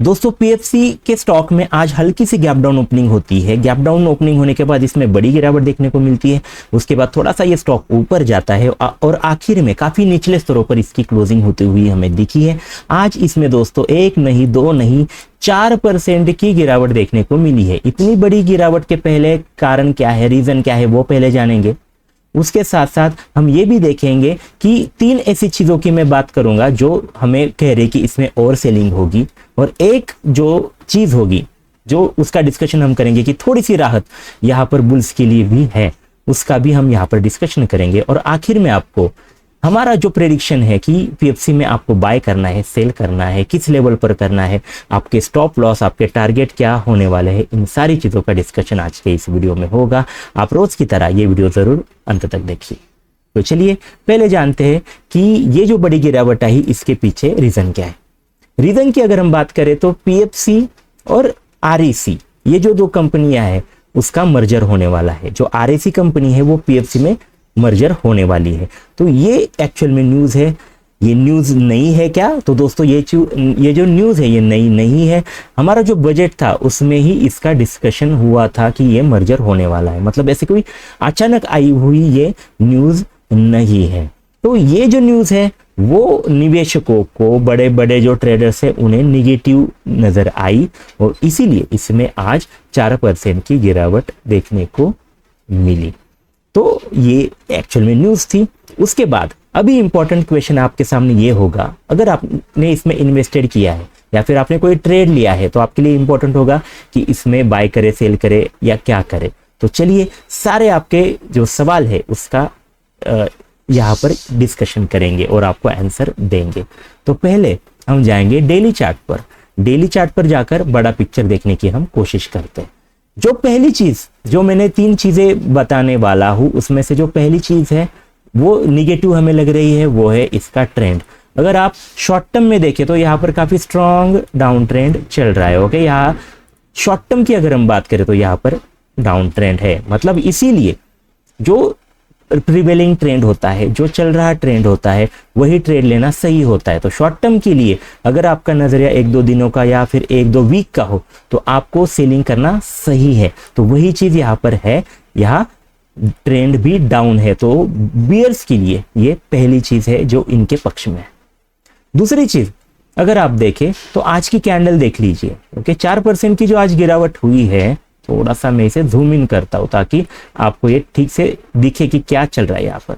दोस्तों पीएफसी के स्टॉक में आज हल्की सी गैप डाउन ओपनिंग होती है। गैप डाउन ओपनिंग होने के बाद इसमें बड़ी गिरावट देखने को मिलती है। उसके बाद थोड़ा सा ये स्टॉक ऊपर जाता है और आखिर में काफी निचले स्तरों पर इसकी क्लोजिंग होती हुई हमें दिखी है। आज इसमें दोस्तों 1 नहीं 2 नहीं 4% की गिरावट देखने को मिली है। इतनी बड़ी गिरावट के पहले कारण क्या है, रीजन क्या है, वो पहले जानेंगे। उसके साथ साथ हम ये भी देखेंगे कि 3 ऐसी चीजों की मैं बात करूंगा जो हमें कह रहे कि इसमें और सेलिंग होगी, और एक जो चीज होगी जो उसका डिस्कशन हम करेंगे कि थोड़ी सी राहत यहाँ पर बुल्स के लिए भी है, उसका भी हम यहाँ पर डिस्कशन करेंगे। और आखिर में आपको हमारा जो प्रेडिक्शन है कि पीएफसी में आपको बाय करना है, सेल करना है, किस लेवल पर करना है, आपके स्टॉप लॉस, आपके टारगेट क्या होने वाले हैं, इन सारी चीज़ों का डिस्कशन आज के इस वीडियो में होगा। आप रोज की तरह ये वीडियो ज़रूर अंत तक देखिए। तो चलिए पहले जानते हैं कि ये जो बड़ी गिरावट आई इसके पीछे रीज़न क्या है। रीज़न की अगर हम बात करें तो पीएफसी और आरईसी, ये जो 2 कंपनियां हैं उसका मर्जर होने वाला है। जो आरईसी कंपनी है वो पीएफसी में मर्जर होने वाली है। तो ये एक्चुअल में न्यूज़ है। ये न्यूज़ नई है क्या? तो दोस्तों ये जो न्यूज़ है ये नई नहीं है। हमारा जो बजट था उसमें ही इसका डिस्कशन हुआ था कि ये मर्जर होने वाला है। मतलब ऐसे कोई अचानक आई हुई ये न्यूज़ नहीं है। तो ये जो न्यूज़ है वो निवेशकों को, बड़े बड़े जो ट्रेडर्स है उन्हें निगेटिव नज़र आई और इसीलिए इसमें आज 4% की गिरावट देखने को मिली। तो ये एक्चुअल में न्यूज़ थी। उसके बाद अभी इंपॉर्टेंट क्वेश्चन आपके सामने ये होगा, अगर आपने इसमें इन्वेस्टेड किया है या फिर आपने कोई ट्रेड लिया है तो आपके लिए इंपॉर्टेंट होगा कि इसमें बाय करे, सेल करे या क्या करे। तो चलिए सारे आपके जो सवाल है उसका यहाँ पर डिस्कशन करेंगे और आपको आंसर देंगे। तो पहले हम जाएंगे डेली चार्ट पर। डेली चार्ट पर जाकर बड़ा पिक्चर देखने की हम कोशिश करते हैं। जो पहली चीज, जो मैंने 3 चीजें बताने वाला हूं उसमें से जो पहली चीज है वो निगेटिव हमें लग रही है, वो है इसका ट्रेंड। अगर आप शॉर्ट टर्म में देखें तो यहाँ पर काफी स्ट्रॉन्ग डाउन ट्रेंड चल रहा है। ओके, यहाँ शॉर्ट टर्म की अगर हम बात करें तो यहाँ पर डाउन ट्रेंड है। मतलब इसीलिए जो प्रिवेलिंग ट्रेंड होता है, जो चल रहा ट्रेंड होता है, वही ट्रेड लेना सही होता है। तो शॉर्ट टर्म के लिए अगर आपका नजरिया 1-2 दिनों का या फिर 1-2 वीक का हो तो आपको सेलिंग करना सही है। तो वही चीज यहाँ पर है, यहाँ ट्रेंड भी डाउन है। तो बियर्स के लिए ये पहली चीज है जो इनके पक्ष में है। दूसरी चीज अगर आप देखें तो आज की कैंडल देख लीजिए। ओके, 4% की जो आज गिरावट हुई है, थोड़ा सा मैं इसे जूम इन करता हूं ताकि आपको ये ठीक से दिखे कि क्या चल रहा है यहाँ पर।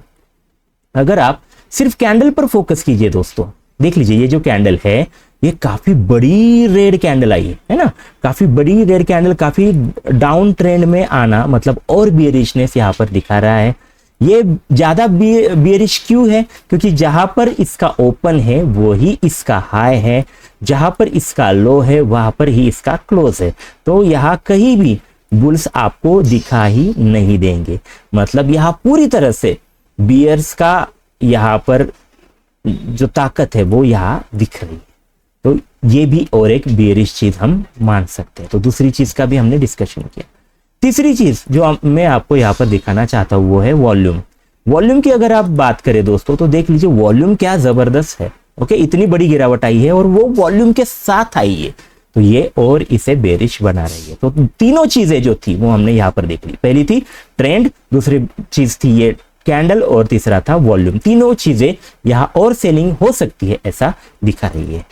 अगर आप सिर्फ कैंडल पर फोकस कीजिए दोस्तों, देख लीजिए ये जो कैंडल है ये काफी बड़ी रेड कैंडल आई है ना। काफी बड़ी रेड कैंडल, काफी डाउन ट्रेंड में आना मतलब और बियरिशनेस यहाँ पर दिखा रहा है। ये ज्यादा बियरिश क्यों है? क्योंकि जहां पर इसका ओपन है वो ही इसका हाई है, जहां पर इसका लो है वहां पर ही इसका क्लोज है। तो यहाँ कहीं भी बुल्स आपको दिखा ही नहीं देंगे। मतलब यहाँ पूरी तरह से बियर्स का यहाँ पर जो ताकत है वो यहाँ दिख रही है। तो ये भी और एक बियरिश चीज हम मान सकते हैं। तो दूसरी चीज का भी हमने डिस्कशन किया। तीसरी चीज जो मैं आपको यहाँ पर दिखाना चाहता हूँ वो है वॉल्यूम। वॉल्यूम की अगर आप बात करें दोस्तों तो देख लीजिए वॉल्यूम क्या जबरदस्त है। ओके, इतनी बड़ी गिरावट आई है और वो वॉल्यूम के साथ आई है, तो ये और इसे बेरिश बना रही है। तो तीनों चीजें जो थी वो हमने यहाँ पर देख ली। पहली थी ट्रेंड, दूसरी चीज थी ये कैंडल और तीसरा था वॉल्यूम। तीनों चीजें यहाँ और सेलिंग हो सकती है ऐसा दिखा रही है।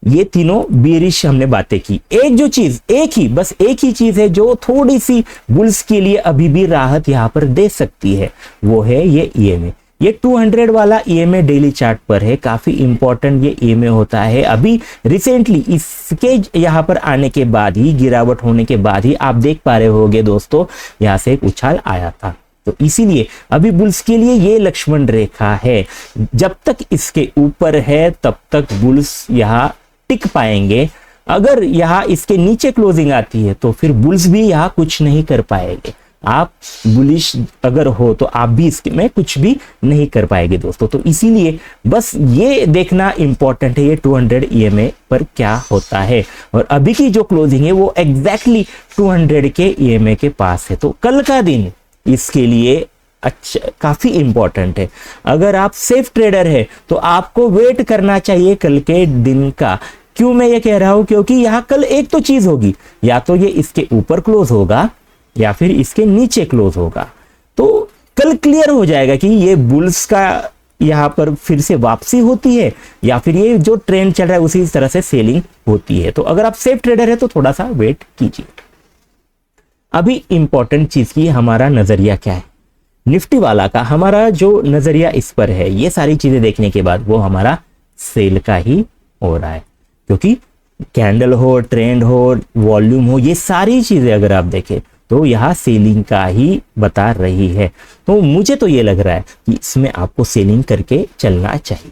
ये तीनों बेरिश हमने बातें की। एक जो चीज, बस एक ही चीज है जो थोड़ी सी बुल्स के लिए अभी भी राहत यहाँ पर दे सकती है, वो है ये ईएमए। ये 200 वाला ईएमए डेली चार्ट पर है। काफी इंपॉर्टेंट ये ईएमए होता है। अभी रिसेंटली इसके यहाँ पर आने के बाद ही, गिरावट होने के बाद ही आप देख पा रहे होगे दोस्तों यहाँ से एक उछाल आया था। तो इसीलिए अभी बुल्स के लिए ये लक्ष्मण रेखा है। जब तक इसके ऊपर है तब तक बुल्स यहाँ टिक पाएंगे। अगर यहाँ इसके नीचे क्लोजिंग आती है तो फिर बुल्स भी यहाँ कुछ नहीं कर पाएंगे। आप बुलिश अगर हो तो आप भी इसमें कुछ भी नहीं कर पाएंगे दोस्तों। तो इसीलिए बस ये देखना इंपॉर्टेंट है ये 200 ईएमए पर क्या होता है। और अभी की जो क्लोजिंग है वो एग्जैक्टली 200 के ईएमए के पास है। तो कल का दिन इसके लिए अच्छा काफी इंपॉर्टेंट है। अगर आप सेफ ट्रेडर है तो आपको वेट करना चाहिए कल के दिन का क्यों मैं ये कह रहा हूं, क्योंकि यहां कल एक तो चीज होगी, या तो ये इसके ऊपर क्लोज होगा या फिर इसके नीचे क्लोज होगा। तो कल क्लियर हो जाएगा कि ये बुल्स का यहां पर फिर से वापसी होती है या फिर ये जो ट्रेंड चल रहा है उसी तरह से सेलिंग होती है। तो अगर आप सेफ ट्रेडर है तो थोड़ा सा वेट कीजिए। अभी इंपॉर्टेंट चीज की हमारा नजरिया क्या है, निफ्टी वाला का हमारा जो नजरिया इस पर है, ये सारी चीजें देखने के बाद वो हमारा सेल का ही हो रहा है, क्योंकि कैंडल हो, ट्रेंड हो, वॉल्यूम हो, ये सारी चीजें अगर आप देखें तो यह सेलिंग का ही बता रही है। तो मुझे तो ये लग रहा है कि इसमें आपको सेलिंग करके चलना चाहिए।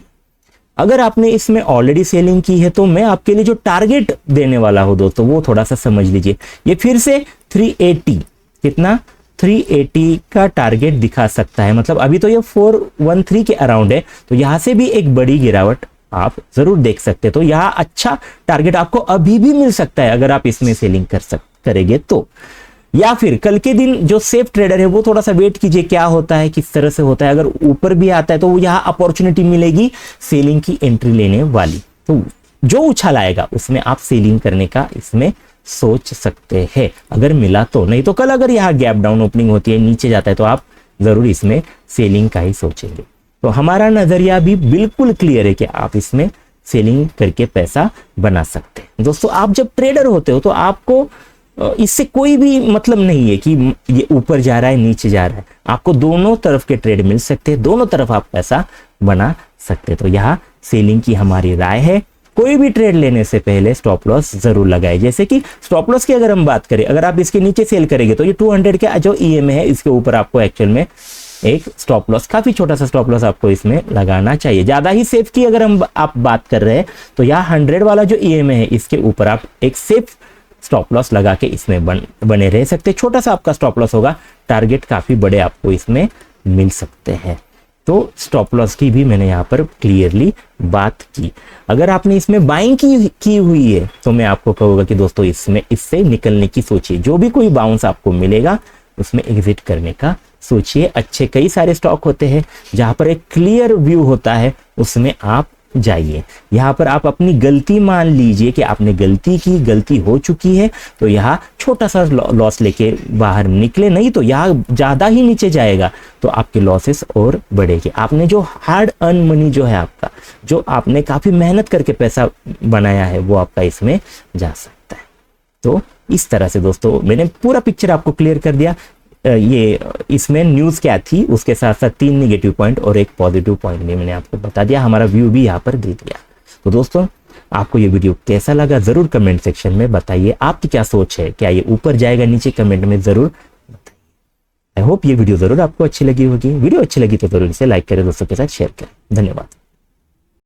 अगर आपने इसमें ऑलरेडी सेलिंग की है तो मैं आपके लिए जो टारगेट देने वाला हूं दोस्तों वो थोड़ा सा समझ लीजिए। ये फिर से 380, कितना 380 का टारगेट दिखा सकता है, मतलब अभी तो ये 413 के अराउंड है, तो यहां से भी एक बड़ी गिरावट आप जरूर देख सकते हैं। तो यहाँ अच्छा टारगेट आपको अभी भी मिल सकता है अगर आप इसमें सेलिंग करेंगे तो। या फिर कल के दिन जो सेफ ट्रेडर है वो थोड़ा सा वेट कीजिए क्या होता है, किस तरह से होता है। अगर ऊपर भी आता है तो यहाँ अपॉर्चुनिटी मिलेगी सेलिंग की एंट्री लेने वाली, तो जो उछाल आएगा उसमें आप सेलिंग करने का इसमें सोच सकते हैं अगर मिला तो। नहीं तो कल अगर यहाँ गैप डाउन ओपनिंग होती है, नीचे जाता है, तो आप जरूर इसमें सेलिंग का ही सोचेंगे। तो हमारा नजरिया भी बिल्कुल क्लियर है कि आप इसमें सेलिंग करके पैसा बना सकते हैं। दोस्तों आप जब ट्रेडर होते हो तो आपको इससे कोई भी मतलब नहीं है कि ये ऊपर जा रहा है नीचे जा रहा है, आपको दोनों तरफ के ट्रेड मिल सकते हैं, दोनों तरफ आप पैसा बना सकते हैं। तो यहाँ सेलिंग की हमारी राय है। कोई भी ट्रेड लेने से पहले स्टॉप लॉस जरूर लगाए। जैसे कि स्टॉप लॉस की अगर हम बात करें, अगर आप इसके नीचे सेल करेंगे तो ये 200 के जो ईएमए है इसके ऊपर आपको एक्चुअल में एक स्टॉप लॉस, काफी छोटा सा स्टॉप लॉस आपको इसमें लगाना चाहिए। ज्यादा ही सेफ की अगर आप बात कर रहे हैं तो यहाँ 100 वाला जो ईएमए है इसके ऊपर आप एक सेफ स्टॉप लॉस लगा के इसमें बने रह सकते। छोटा सा आपका स्टॉप लॉस होगा, टारगेट काफी बड़े आपको इसमें मिल सकते हैं। तो स्टॉप लॉस की भी मैंने यहाँ पर क्लियरली बात की। अगर आपने इसमें बाइंग की हुई है तो मैं आपको कहूँगा कि दोस्तों इससे निकलने की सोचिए। जो भी कोई बाउंस आपको मिलेगा उसमें एग्जिट करने का सोचिए। अच्छे कई सारे स्टॉक होते हैं जहां पर एक क्लियर व्यू होता है, उसमें आप जाइए। यहाँ पर आप अपनी गलती मान लीजिए कि आपने गलती की, गलती हो चुकी है, तो यहाँ छोटा सा लॉस लेके बाहर निकले, नहीं तो यहाँ ज्यादा ही नीचे जाएगा तो आपके लॉसेस और बढ़ेंगे। आपने जो हार्ड अर्न मनी जो है आपका, जो आपने काफी मेहनत करके पैसा बनाया है, वो आपका इसमें जा सकता है। तो इस तरह से दोस्तों मैंने पूरा पिक्चर आपको क्लियर कर दिया। ये इसमें न्यूज क्या थी, उसके साथ साथ 3 नेगेटिव पॉइंट और एक पॉजिटिव पॉइंट भी मैंने आपको बता दिया, हमारा व्यू भी यहाँ पर दे दिया। तो दोस्तों आपको ये वीडियो कैसा लगा जरूर कमेंट सेक्शन में बताइए। आपकी क्या सोच है, क्या ये ऊपर जाएगा, नीचे कमेंट में जरूर बताइए। आई होप ये वीडियो जरूर आपको अच्छी लगी होगी। वीडियो अच्छी लगी तो जरूर इसे लाइक करें, दोस्तों के साथ शेयर करें। धन्यवाद।